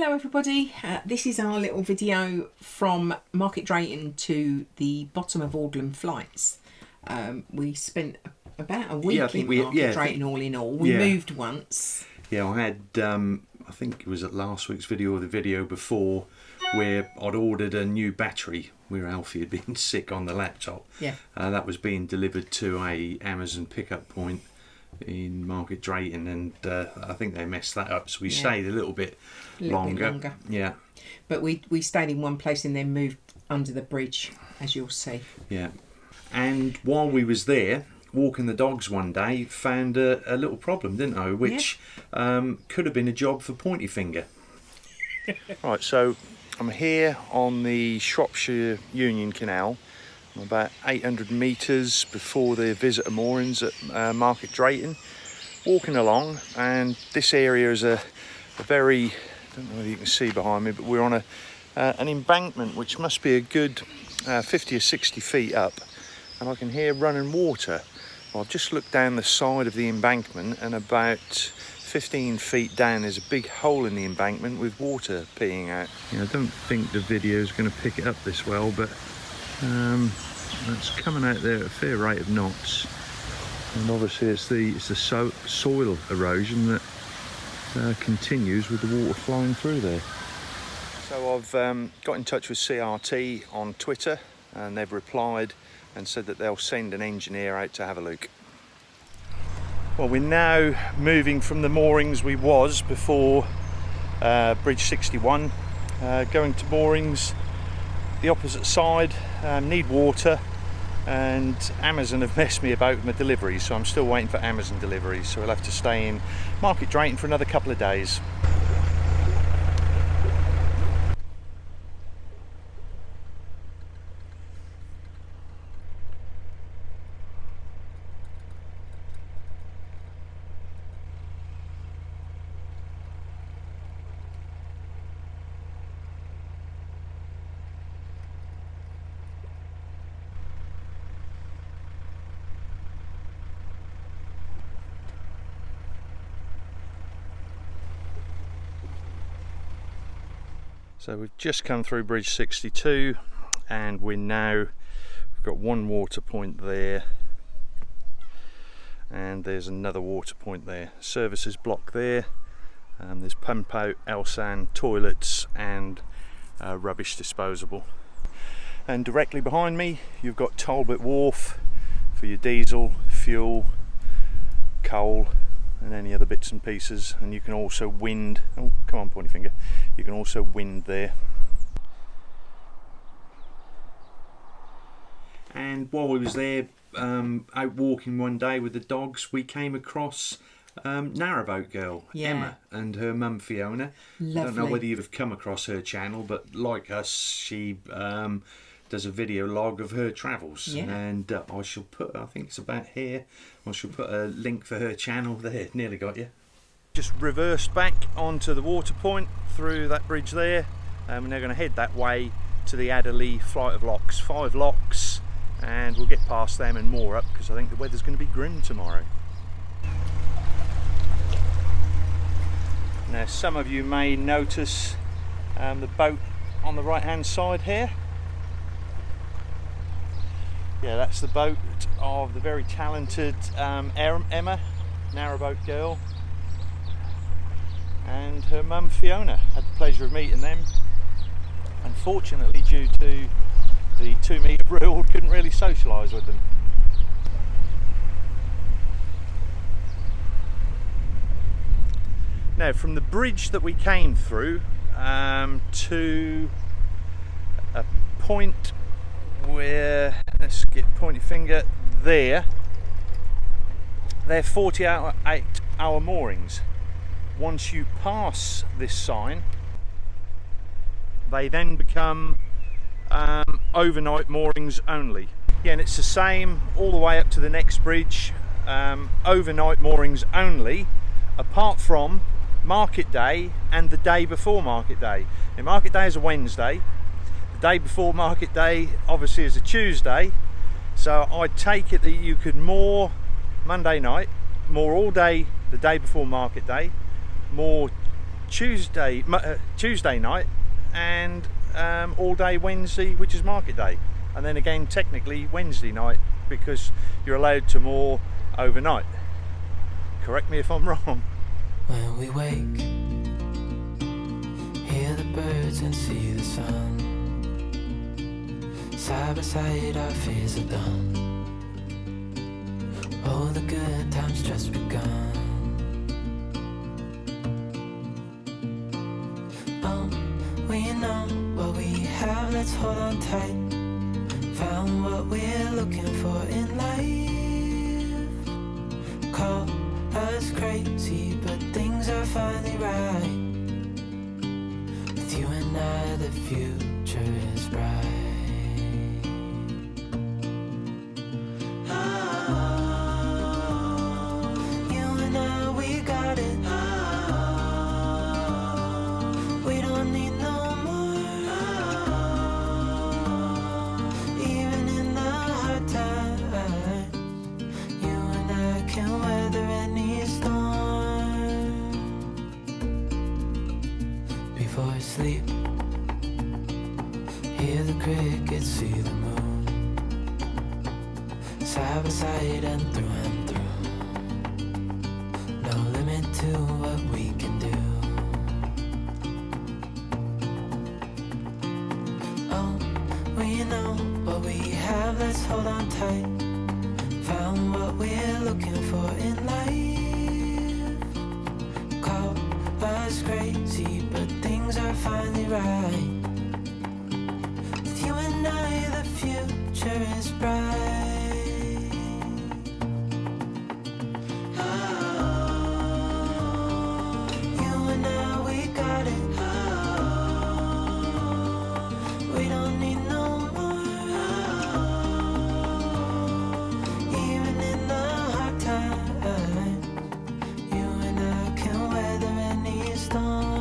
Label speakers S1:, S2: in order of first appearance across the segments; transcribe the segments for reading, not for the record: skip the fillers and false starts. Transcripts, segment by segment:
S1: Hello everybody, this is our little video from Market Drayton to the bottom of Audlem flights. We spent about a week in Market Drayton all in all. We moved once.
S2: Yeah, I had, I think it was at last week's video or the video before, where I'd ordered a new battery where Alfie had been sick on the laptop.
S1: Yeah.
S2: That was being delivered to a Amazon pickup point in Market Drayton, and I think they messed that up, so we stayed a little bit longer. Yeah.
S1: But we stayed in one place and then moved under the bridge, as you'll see.
S2: Yeah. And while we was there, walking the dogs one day, found a little problem, didn't I? Which could have been a job for Pointy Finger. Right, so I'm here on the Shropshire Union Canal. I'm about 800 metres before the visitor moorings at Market Drayton. Walking along, and this area is a very, I don't know whether you can see behind me, but we're on an embankment which must be a good 50 or 60 feet up, and I can hear running water. Well, I've just looked down the side of the embankment, and about 15 feet down there's a big hole in the embankment with water peeing out. Yeah, I don't think the video is going to pick it up this well, but it's coming out there at a fair rate of knots, and obviously it's the soil erosion that continues with the water flowing through there. So I've got in touch with CRT on Twitter, and they've replied and said that they'll send an engineer out to have a look. Well, we're now moving from the moorings we was before Bridge 61, going to moorings the opposite side. Need water, and Amazon have messed me about with my deliveries, so I'm still waiting for Amazon deliveries, so we'll have to stay in Market Drayton for another couple of days. So we've just come through Bridge 62, and we've got one water point there, and there's another water point there. Services block there, there's pump out, Elsan, toilets and rubbish disposable. And directly behind me you've got Talbot Wharf for your diesel, fuel, coal and any other bits and pieces, and you can also wind, oh come on Pointy Finger, you can also wind there. And while we was there out walking one day with the dogs, we came across Narrowboat Girl, Emma, and her mum Fiona.
S1: Lovely.
S2: I don't know whether you've come across her channel, but like us, she does a video log of her travels, and I shall put, I think it's about here, I shall put a link for her channel there. Nearly got you. Just reversed back onto the water point through that bridge there, and we're now going to head that way to the Adderley flight of locks, 5 locks, and we'll get past them and more up, because I think the weather's going to be grim tomorrow. Now some of you may notice the boat on the right hand side here. Yeah, that's the boat of the very talented Emma, Narrowboat Girl, and her mum Fiona. Had the pleasure of meeting them. Unfortunately, due to the 2 metre rule, couldn't really socialise with them. Now, from the bridge that we came through to a point where, let's get Pointy Finger there, they're 48-hour moorings. Once you pass this sign, they then become overnight moorings only. Yeah, and it's the same all the way up to the next bridge, overnight moorings only, apart from Market Day and the day before Market Day. Now, Market Day is a Wednesday. The day before Market Day obviously is a Tuesday, so I take it that you could moor Monday night, moor all day the day before Market Day, moor Tuesday night, and all day Wednesday, which is market day, and then again technically Wednesday night, because you're allowed to moor overnight. Correct me if I'm wrong.
S3: When we wake, hear the birds and see the sun. Side by side our fears are done. Oh, the good times just begun. Oh, we know what we have, let's hold on tight. Found what we're looking for in life. Call us crazy, but things are finally right. With you and I, the future is bright. Sleep, hear the crickets, see the moon. Side by side and through. No limit to what we can do. Oh, we know what we have, let's hold on tight. Found what we're looking for in life. Call us crazy, but things are finally right. With you and I, the future is bright. Oh, you and I, we got it. Oh, we don't need no more. Oh, even in the hard time, you and I can weather any storm.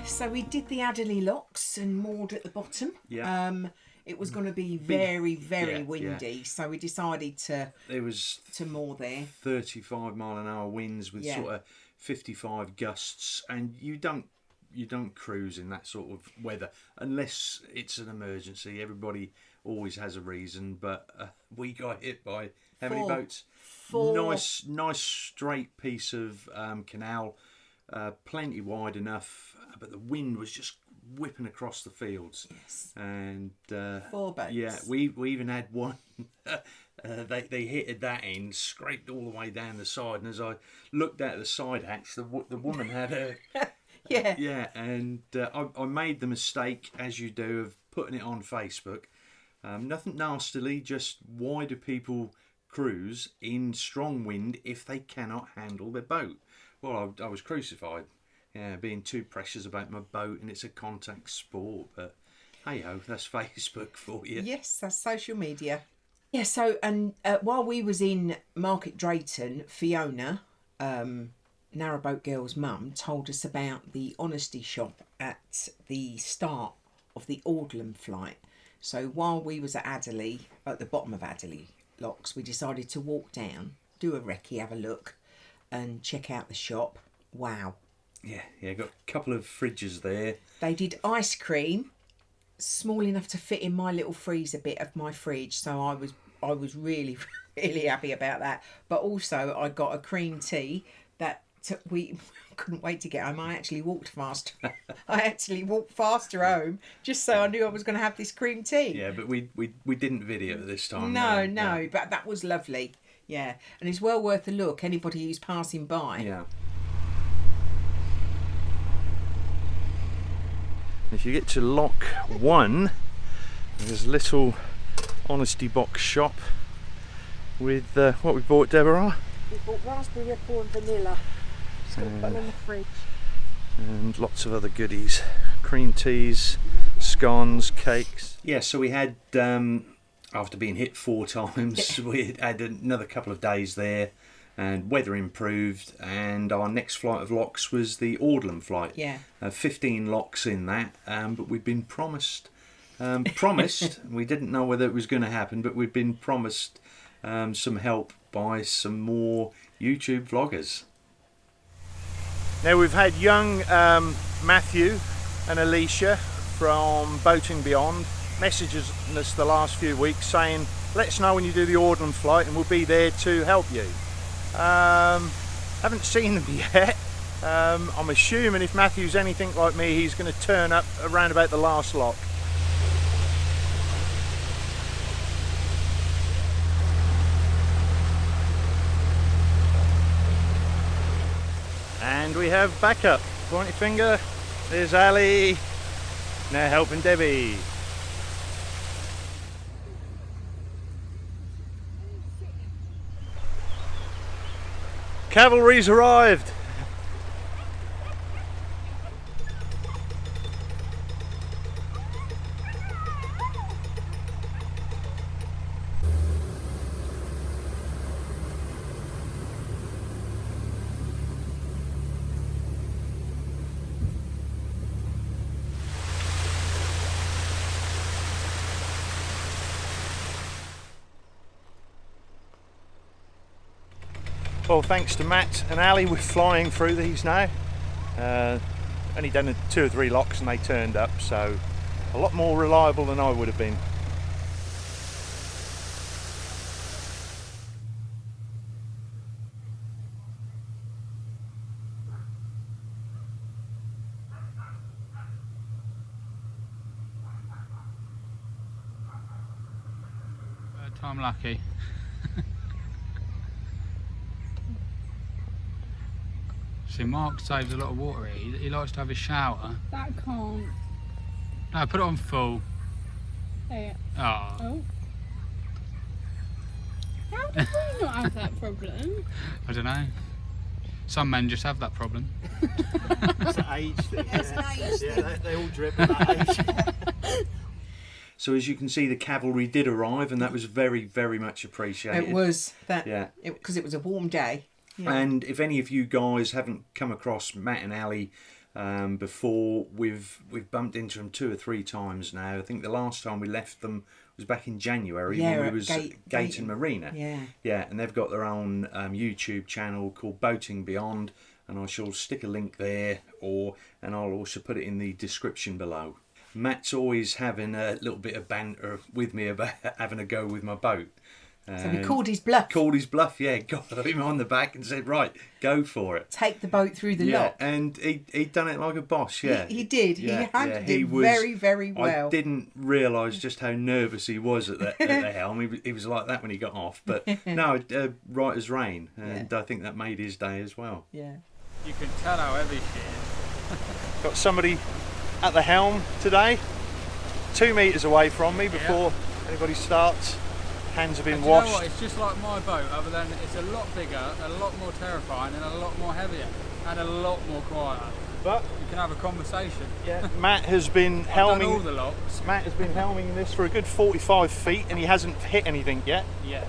S1: So we did the Adderley Locks and moored at the bottom.
S2: Yeah.
S1: It was going to be very windy, so we decided to moor there. 35 mile an hour winds with sort of 55 gusts, and you don't cruise in that sort of weather unless it's an emergency. Everybody always has a reason, but we got hit by how many boats? 4.
S2: Nice straight piece of canal. Plenty wide enough, but the wind was just whipping across the fields.
S1: Yes.
S2: And
S1: 4 boats.
S2: Yeah, we even had one. They hit that end, scraped all the way down the side, and as I looked out the side hatch, the woman had her. Yeah, and I made the mistake, as you do, of putting it on Facebook. Nothing nastily, just why do people cruise in strong wind if they cannot handle their boat? Well, I was crucified, being too precious about my boat, and it's a contact sport. But hey ho, that's Facebook for you.
S1: Yes, that's social media. Yeah. So, and while we was in Market Drayton, Fiona, Narrowboat Girl's mum, told us about the honesty shop at the start of the Audlem flight. So while we was at Adderley, at the bottom of Adderley Locks, we decided to walk down, do a recce, have a look, and check out the shop. Wow. Yeah,
S2: got a couple of fridges there.
S1: They did ice cream, small enough to fit in my little freezer bit of my fridge, so I was really happy about that. But also I got a cream tea that we couldn't wait to get home. I actually walked faster. Home just so I knew I was going to have this cream tea.
S2: Yeah, but we didn't video this time.
S1: No, but that was lovely. Yeah, and it's well worth a look, anybody who's passing by.
S2: Yeah. If you get to Lock 1, there's a little honesty box shop with what we bought, Deborah?
S4: We bought raspberry ripple and vanilla. Just got to put them in the fridge.
S2: And lots of other goodies. Cream teas, scones, cakes. Yeah, so we had, after being hit 4 times, we had another couple of days there, and weather improved, and our next flight of locks was the Audlem flight.
S1: Yeah.
S2: 15 locks in that, but we'd been promised, we didn't know whether it was going to happen, but we'd been promised some help by some more YouTube vloggers. Now we've had young Matthew and Alicia from Boating Beyond messages us the last few weeks saying, let us know when you do the Audlem flight and we'll be there to help you. Haven't seen them yet. I'm assuming if Matthew's anything like me, he's going to turn up around about the last lock. And we have backup. Pointy finger. There's Ali. Now helping Debbie. Cavalry's arrived. Well, thanks to Matt and Ali, we're flying through these now. Only done 2 or 3 locks and they turned up, so a lot more reliable than I would have been.
S5: Third time lucky. See, Mark saves a lot of water here. He likes to have his shower.
S4: That can't.
S5: No, put it on full.
S4: There.
S5: Oh.
S4: Oh. How do we not have that problem?
S5: I don't know. Some men just have that problem.
S2: It's an age thing.
S1: It's an age thing.
S2: Yeah, they all drip at that age. So as you can see, the cavalry did arrive, and that was very, very much appreciated.
S1: It was that.
S2: Yeah.
S1: Because it was a warm day. Yeah.
S2: And if any of you guys haven't come across Matt and Ali before, we've bumped into them 2 or 3 times now. I think the last time we left them was back in January when we was Gayton Marina.
S1: Yeah.
S2: Yeah, and they've got their own YouTube channel called Boating Beyond, and I shall stick a link there, and I'll also put it in the description below. Matt's always having a little bit of banter with me about having a go with my boat.
S1: So we called his bluff.
S2: Yeah, got him on the back and said, right, go for it.
S1: Take the boat through the lock.
S2: And he'd done it like a boss, yeah.
S1: He did.
S2: Yeah,
S1: he handled it very, very well.
S2: I didn't realise just how nervous he was at the helm. He was like that when he got off. But no, right as rain. And I think that made his day as well.
S1: Yeah.
S5: You can tell how heavy she is.
S2: Got somebody at the helm today, 2 metres away from me before anybody starts. Hands have been washed.
S5: You know what? It's just like my boat, other than it's a lot bigger, a lot more terrifying, and a lot more heavier, and a lot more quieter. But you can have a conversation.
S2: Yeah. Matt has been helming.
S5: I've done all the locks.
S2: Matt has been helming this for a good 45 feet, and he hasn't hit anything yet.
S5: Yes.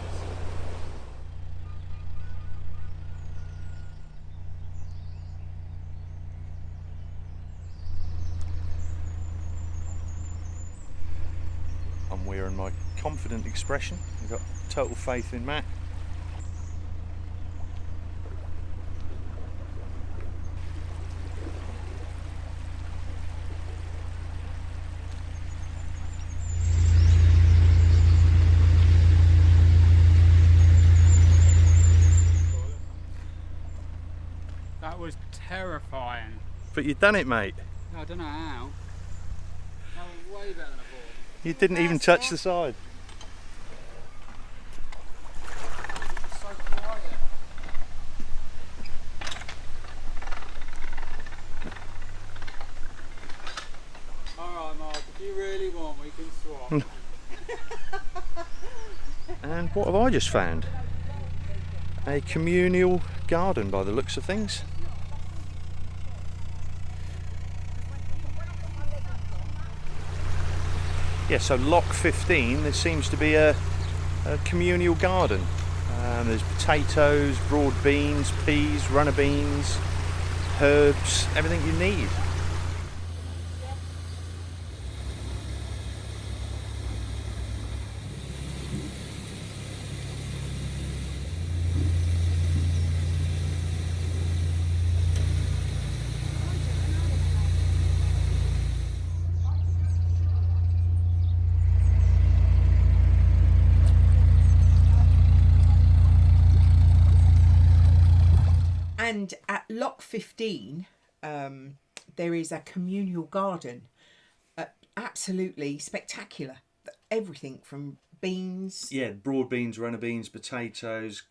S2: I'm wearing my confident expression. I've got total faith in Matt.
S5: That was terrifying.
S2: But you've done it, mate.
S5: I don't know how. That was way better than I thought.
S2: You didn't even touch the side.
S5: So quiet. Alright, Mark, if you really want, we can swap.
S2: And what have I just found? a communal garden by the looks of things. Yeah, so lock 15, there seems to be a communal garden. There's potatoes, broad beans, peas, runner beans, herbs, everything you need.
S1: And at Lock 15, there is a communal garden. Absolutely spectacular. Everything from beans.
S2: Yeah, broad beans, runner beans, potatoes.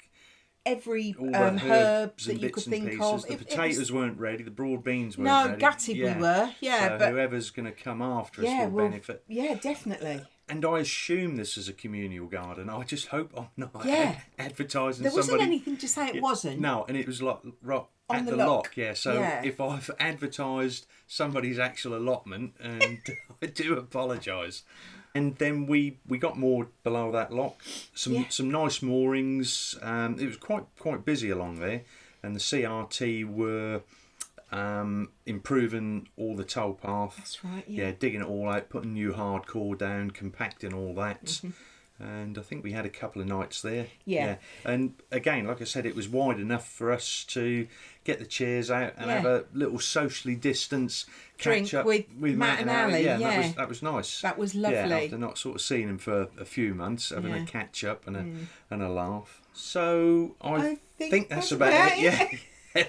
S1: Every herbs that you could think of.
S2: The potatoes weren't ready, the broad beans weren't ready.
S1: No, gutted we were. Yeah,
S2: so
S1: but
S2: whoever's going to come after us will benefit.
S1: Yeah, definitely.
S2: And I assume this is a communal garden. I just hope I'm not advertising.
S1: There wasn't anything to say it wasn't.
S2: No, and it was like at the lock. Yeah, so if I've advertised somebody's actual allotment, and I do apologise. And then we got moored below that lock. Some nice moorings. It was quite busy along there, and the CRT were improving all the towpath.
S1: That's right. Yeah,
S2: digging it all out, putting new hardcore down, compacting all that. And I think we had a couple of nights there. Yeah. And again, like I said, it was wide enough for us to get the chairs out and have a little socially distanced
S1: drink
S2: catch up
S1: with Matt and Ali.
S2: Yeah, that was nice.
S1: That was lovely.
S2: Yeah, after not sort of seeing him for a few months, having a catch up and a laugh. So I think that's about it. Yeah.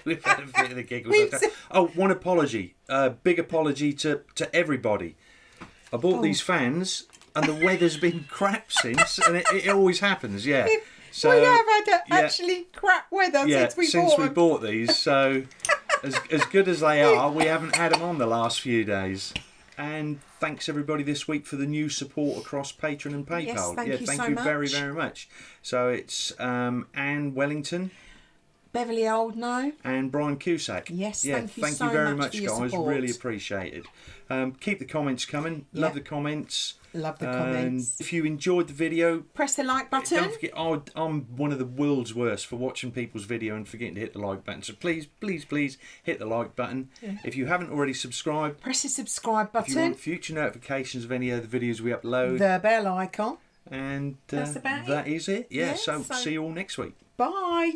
S2: We've had a bit of the giggles. Oh, one apology. Big apology to everybody. I bought these fans and the weather's been crap since, and it always happens, So
S1: we have had actually crap weather since we
S2: bought these, so as good as they are, we haven't had them on the last few days. And thanks everybody this week for the new support across Patreon and PayPal.
S1: Yes, thank you
S2: thank
S1: so
S2: you
S1: much.
S2: very, very much. So it's Anne Wellington,
S1: Beverly Oldknow,
S2: and Brian Cusack.
S1: Yes,
S2: thank you very much, guys. Really appreciated. Keep the comments coming. Love the comments.
S1: Love the comments.
S2: If you enjoyed the video,
S1: press the like button.
S2: Don't forget, I'm one of the world's worst for watching people's video and forgetting to hit the like button. So please hit the like button. If you haven't already subscribed,
S1: press the subscribe button.
S2: If you want future notifications of any other videos we upload,
S1: the bell icon.
S2: And
S1: that's about
S2: that is it. Yeah, so see you all next week.
S1: Bye.